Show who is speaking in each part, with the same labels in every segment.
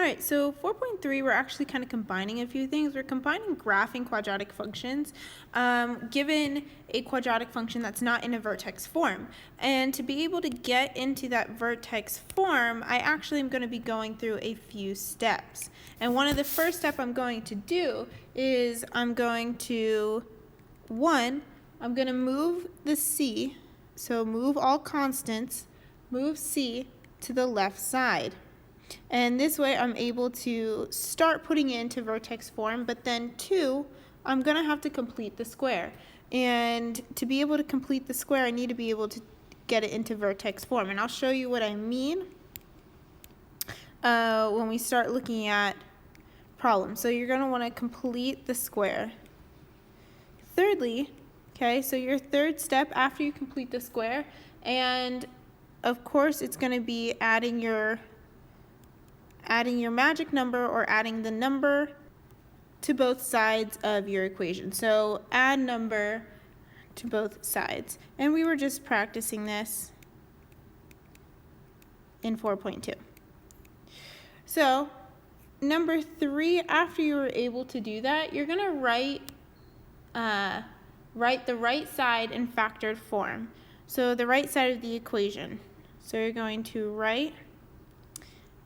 Speaker 1: All right, so 4.3, we're actually kind of combining a few things. We're combining graphing quadratic functions given a quadratic function that's not in a vertex form. And to be able to get into that vertex form, I actually am going to be going through a few steps. And one of the first steps I'm going to do is I'm going to move the C, so move all constants, move C to the left side. And this way I'm able to start putting it into vertex form, but then 2, I'm going to have to complete the square. And to be able to complete the square, I need to be able to get it into vertex form. And I'll show you what I mean when we start looking at problems. So you're going to want to complete the square. Thirdly, okay, so your third step after you complete the square, and of course it's going to be adding your magic number or adding the number to both sides of your equation. So add number to both sides. And we were just practicing this in 4.2. So number 3, after you were able to do that, you're going to write the right side in factored form. So the right side of the equation. So you're going to write,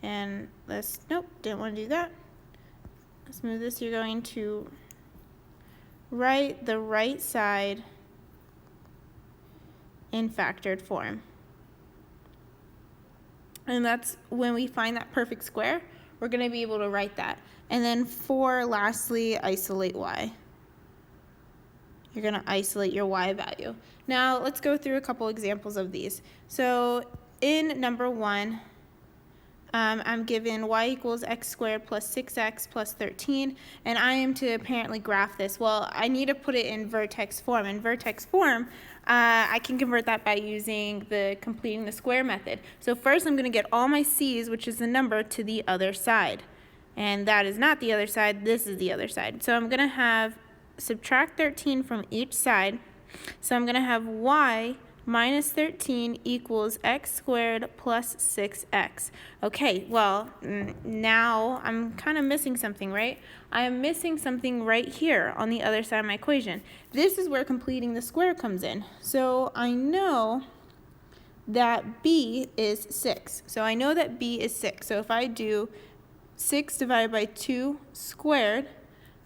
Speaker 1: and nope, didn't want to do that. Let's move this. You're going to write the right side in factored form. And that's when we find that perfect square, we're going to be able to write that. And then 4, lastly, isolate y. You're going to isolate your y value. Now let's go through a couple examples of these. So in number 1, I'm given y equals x squared plus 6x plus 13, and I am to apparently graph this. Well, I need to put it in vertex form. In vertex form, I can convert that by using the completing the square method. So first I'm going to get all my c's, which is the number, to the other side. And that is not the other side, this is the other side. So I'm going to have subtract 13 from each side. So I'm going to have y minus 13 equals x squared plus 6x. Okay, well, now I'm kind of missing something, right? I am missing something right here on the other side of my equation. This is where completing the square comes in. So I know that b is 6. So I know that b is 6. So if I do 6 divided by 2 squared,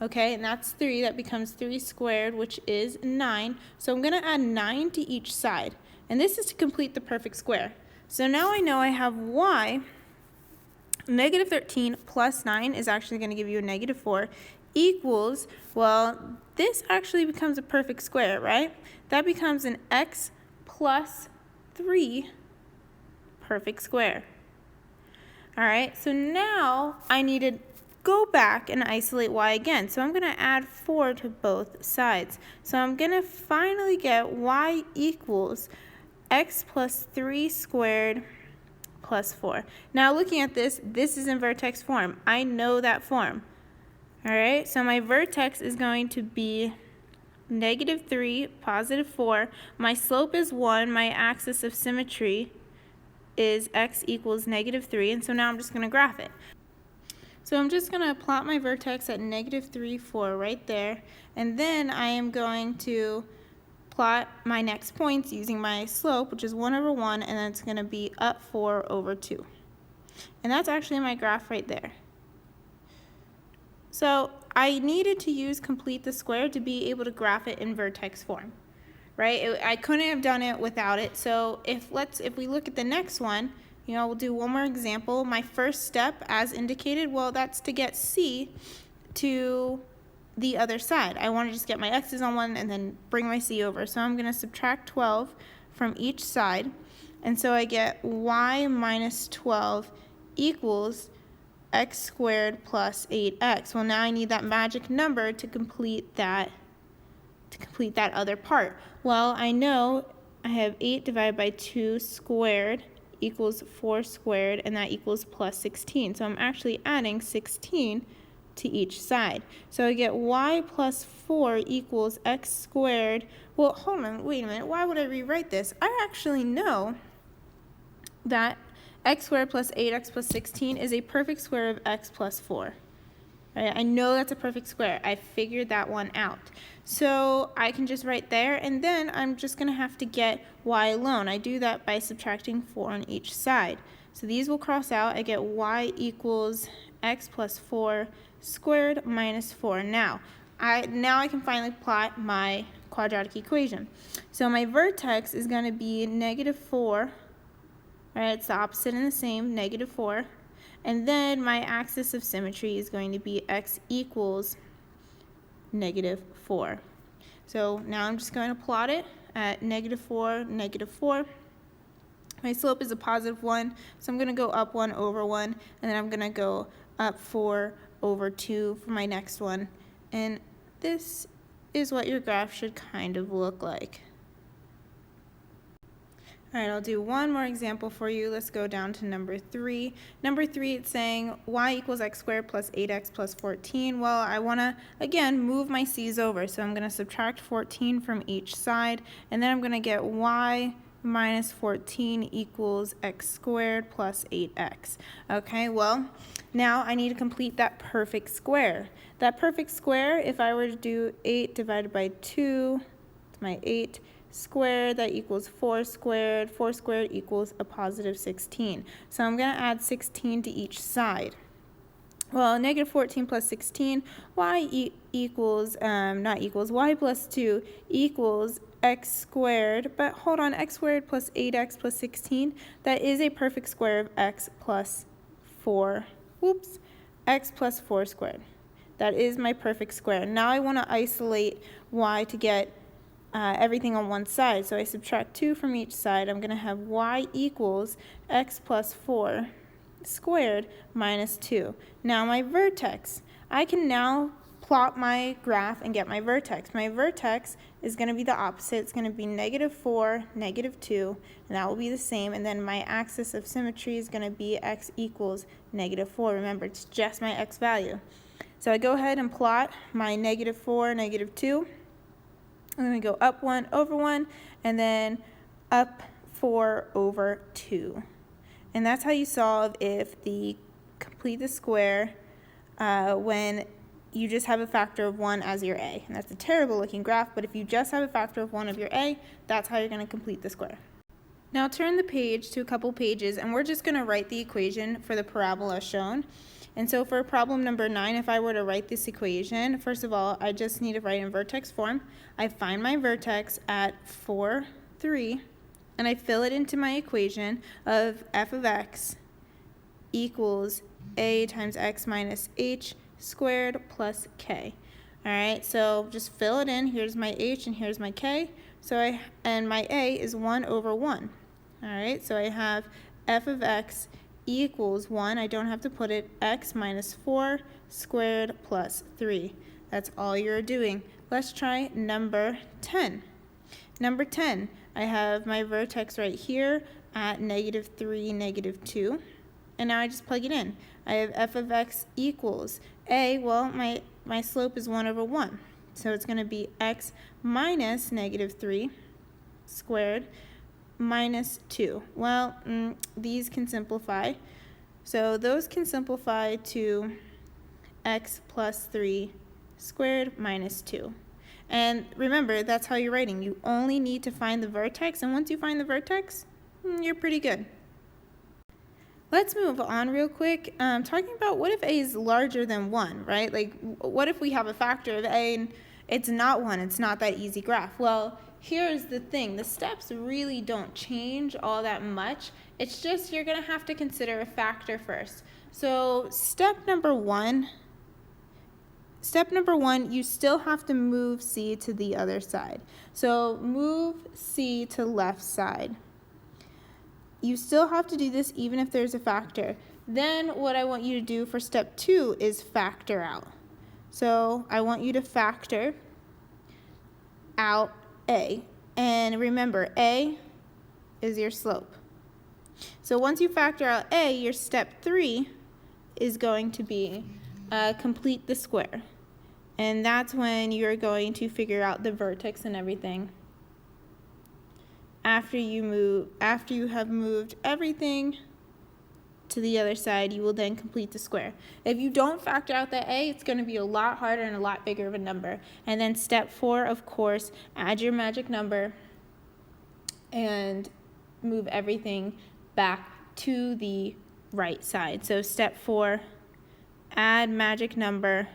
Speaker 1: okay, and that's 3. That becomes 3 squared, which is 9. So I'm going to add 9 to each side. And this is to complete the perfect square. So now I know I have y, negative 13 plus 9 is actually going to give you a negative 4, equals, well, this actually becomes a perfect square, right? That becomes an x plus 3 perfect square. All right, so now I need to go back and isolate y again. So I'm going to add 4 to both sides. So I'm going to finally get y equals x plus 3 squared plus 4. Now looking at this, this is in vertex form. I know that form. All right, so my vertex is going to be negative 3, positive 4. My slope is 1. My axis of symmetry is x equals negative 3. And so now I'm just going to graph it. So I'm just going to plot my vertex at negative 3, 4 right there. And then I am going to plot my next points using my slope, which is 1 over 1, and then it's going to be up 4 over 2. And that's actually my graph right there. So I needed to use complete the square to be able to graph it in vertex form, right? I couldn't have done it without it. So if we look at the next one, you know, we'll do one more example. My first step, as indicated, well, that's to get c to the other side. I want to just get my x's on one and then bring my c over. So I'm going to subtract 12 from each side. And so I get y minus 12 equals x squared plus 8x. Well, now I need that magic number to complete that other part. Well, I know I have 8 divided by 2 squared equals 4 squared, and that equals plus 16. So I'm actually adding 16 to each side. So I get y plus 4 equals x squared. Well, hold on, wait a minute. Why would I rewrite this? I actually know that x squared plus 8x plus 16 is a perfect square of x plus 4. Right? I know that's a perfect square. I figured that one out. So I can just write there, and then I'm just going to have to get y alone. I do that by subtracting 4 on each side. So these will cross out. I get y equals x plus 4 squared minus 4. Now I can finally plot my quadratic equation. So my vertex is going to be -4. Right, it's the opposite and the same, -4. And then my axis of symmetry is going to be x equals -4. So now I'm just going to plot it at -4, -4. My slope is a +1, so I'm going to go up 1 over 1, and then I'm going to go up 4 over 2 for my next one. And this is what your graph should kind of look like. All right, I'll do one more example for you. Let's go down to number 3. Number 3, it's saying y equals x squared plus 8x plus 14. Well, I want to, again, move my c's over. So I'm going to subtract 14 from each side, and then I'm going to get y minus 14 equals x squared plus 8x. Okay, well, now I need to complete that perfect square. That perfect square, if I were to do 8 divided by 2, it's my 8 squared, that equals 4 squared. 4 squared equals a +16. So I'm going to add 16 to each side. Well, -14 plus 16, y equals, y plus 2 equals x squared, but hold on, x squared plus 8x plus 16, that is a perfect square of x plus 4, x plus 4 squared. That is my perfect square. Now I want to isolate y to get everything on one side. So I subtract 2 from each side. I'm going to have y equals x plus 4 squared minus 2. Now my vertex. I can now plot my graph and get my vertex. My vertex is going to be the opposite. It's going to be -4, -2, and that will be the same. And then my axis of symmetry is going to be x equals -4. Remember, it's just my x value. So I go ahead and plot my -4, -2. I'm going to go up 1 over 1, and then up 4 over 2. And that's how you solve if the complete the square when you just have a factor of 1 as your a. And that's a terrible looking graph, but if you just have a factor of 1 of your a, that's how you're going to complete the square. Now turn the page to a couple pages, and we're just going to write the equation for the parabola shown. And so for problem number 9, if I were to write this equation, first of all, I just need to write in vertex form. I find my vertex at 4, 3, and I fill it into my equation of f of x equals a times x minus h squared plus k. All right, so just fill it in. Here's my h and here's my k. And my a is 1 over 1. All right, so I have f of x equals 1. I don't have to put it, x minus 4 squared plus 3. That's all you're doing. Let's try number 10. Number 10, I have my vertex right here at -3, -2. And now I just plug it in. I have f of x equals a, well, my slope is 1 over 1. So it's going to be x minus -3 squared minus 2. Well, these can simplify. So those can simplify to x plus 3 squared minus 2. And remember, that's how you're writing. You only need to find the vertex, and once you find the vertex, you're pretty good. Let's move on real quick. Talking about what if a is larger than 1, right? Like, what if we have a factor of a and it's not 1? It's not that easy graph. Well, here's the thing. The steps really don't change all that much. It's just you're going to have to consider a factor first. So step number one, you still have to move C to the other side. So move C to left side. You still have to do this even if there's a factor. Then what I want you to do for step 2 is factor out. So I want you to factor out A. And remember, A is your slope. So once you factor out A, your step 3 is going to be complete the square. And that's when you're going to figure out the vertex and everything. After you have moved everything to the other side, you will then complete the square. If you don't factor out that a, it's going to be a lot harder and a lot bigger of a number. And then step 4, of course, add your magic number and move everything back to the right side. So step 4, add magic number,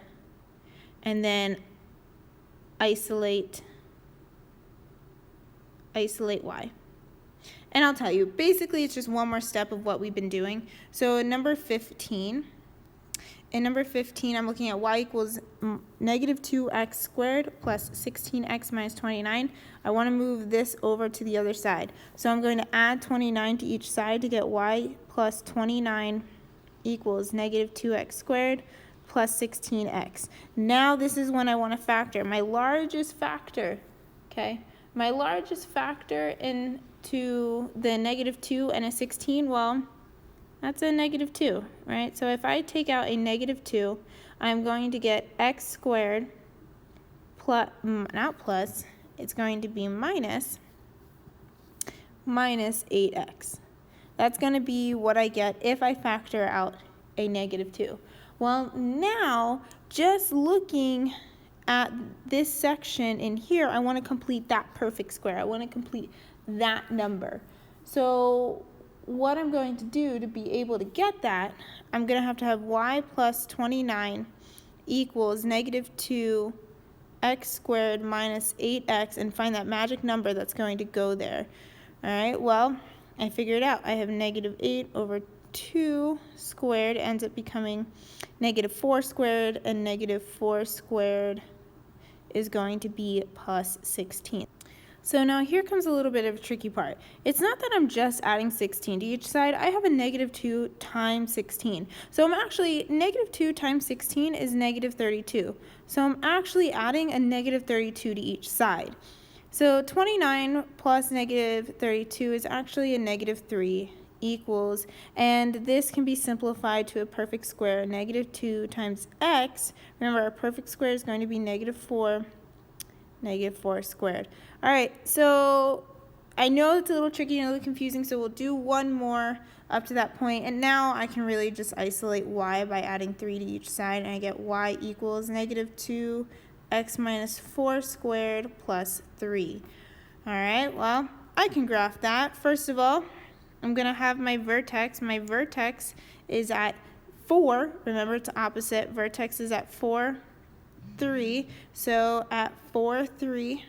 Speaker 1: and then isolate y. And I'll tell you, basically it's just one more step of what we've been doing. So in number 15, I'm looking at y equals negative 2x squared plus 16x minus 29. I want to move this over to the other side. So I'm going to add 29 to each side to get y plus 29 equals negative 2x squared plus 16x. Now this is when I want to factor. My largest factor, okay? My largest factor into the negative 2 and a 16, well, that's a negative 2, right? So if I take out a negative 2, I'm going to get x squared plus, not plus, it's going to be minus 8x. That's going to be what I get if I factor out a negative 2. Well, now, just looking at this section in here, I want to complete that perfect square. I want to complete that number. So what I'm going to do to be able to get that, I'm going to have y plus 29 equals negative 2x squared minus 8x, and find that magic number that's going to go there. All right, well, I figured it out. I have negative 8 over 2 squared ends up becoming negative 4 squared, and negative 4 squared is going to be plus 16. So now here comes a little bit of a tricky part. It's not that I'm just adding 16 to each side. I have a negative 2 times 16. So I'm actually, negative 2 times 16 is negative 32. So I'm actually adding a negative 32 to each side. So 29 plus negative 32 is actually a negative 3 equals, and this can be simplified to a perfect square. Negative 2 times x, remember our perfect square is going to be negative 4 squared. All right, so I know it's a little tricky and a little confusing, so we'll do one more up to that point, and now I can really just isolate y by adding 3 to each side, and I get y equals negative 2x minus 4 squared plus 3. All right, well, I can graph that. First of all, I'm going to have my vertex. My vertex is at 4. Remember, it's opposite. Vertex is at 4, 3. So at 4, 3,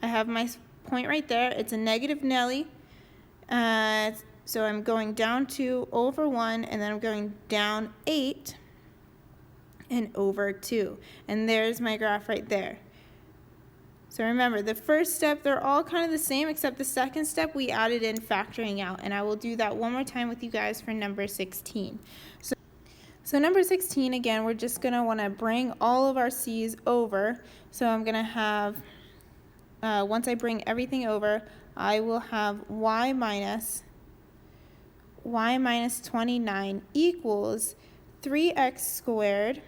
Speaker 1: I have my point right there. It's a negative Nelly. So I'm going down 2 over 1, and then I'm going down 8 and over 2. And there's my graph right there. So remember, the first step, they're all kind of the same, except the second step we added in factoring out. And I will do that one more time with you guys for number 16. So number 16, again, we're just going to want to bring all of our c's over. So I'm going to have, once I bring everything over, I will have y minus 29 equals 3x squared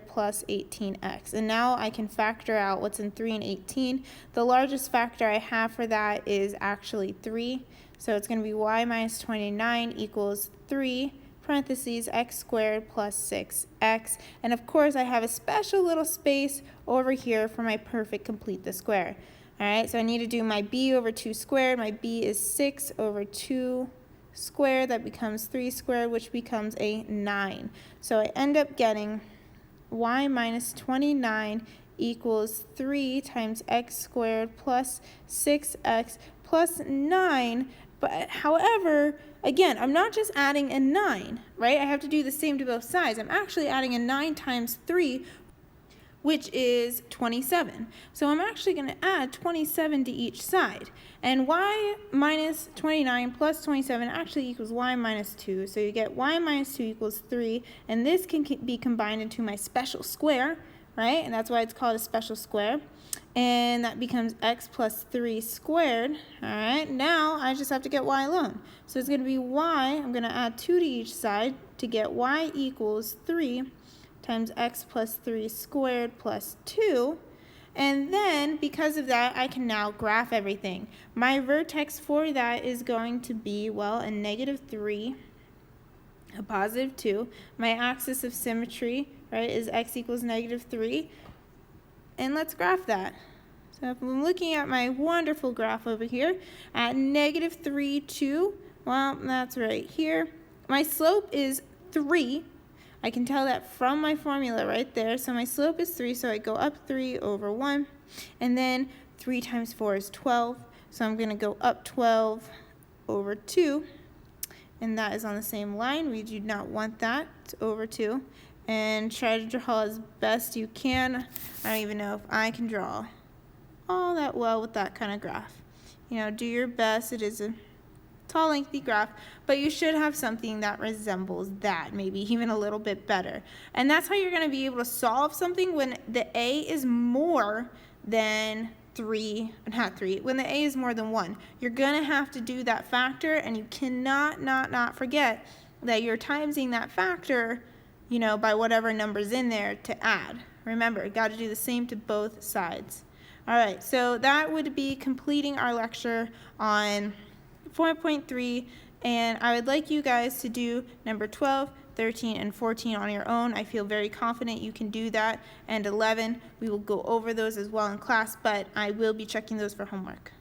Speaker 1: plus 18x. And now I can factor out what's in 3 and 18. The largest factor I have for that is actually 3. So it's going to be y minus 29 equals 3 parentheses x squared plus 6x. And of course I have a special little space over here for my perfect complete the square. All right, so I need to do my b over 2 squared. My b is 6 over 2 squared. That becomes 3 squared, which becomes a 9. So I end up getting y minus 29 equals 3 times x squared plus 6x plus 9. But however, again, I'm not just adding a 9, right? I have to do the same to both sides. I'm actually adding a 9 times 3, which is 27. So I'm actually going to add 27 to each side. And y minus 29 plus 27 actually equals y minus 2. So you get y minus 2 equals 3. And this can be combined into my special square, right? And that's why it's called a special square. And that becomes x plus 3 squared. All right, now I just have to get y alone. So it's going to be y, I'm going to add 2 to each side to get y equals 3 times x plus 3 squared plus 2. And then, because of that, I can now graph everything. My vertex for that is going to be, well, a -3, a +2. My axis of symmetry, right, is x equals -3. And let's graph that. So if I'm looking at my wonderful graph over here at -3, 2, well, that's right here. My slope is 3. I can tell that from my formula right there. So my slope is 3, so I go up 3 over 1. And then 3 times 4 is 12. So I'm going to go up 12 over 2. And that is on the same line. We do not want that. It's over 2. And try to draw as best you can. I don't even know if I can draw all that well with that kind of graph. You know, do your best. It is a tall, lengthy graph, but you should have something that resembles that, maybe even a little bit better. And that's how you're going to be able to solve something when the a is more than 3, not 3, when the a is more than 1. You're going to have to do that factor, and you cannot not forget that you're timesing that factor, you know, by whatever number's in there to add. Remember, you got to do the same to both sides. All right, so that would be completing our lecture on 4.3, and I would like you guys to do number 12, 13, and 14 on your own. I feel very confident you can do that, and 11, we will go over those as well in class, but I will be checking those for homework.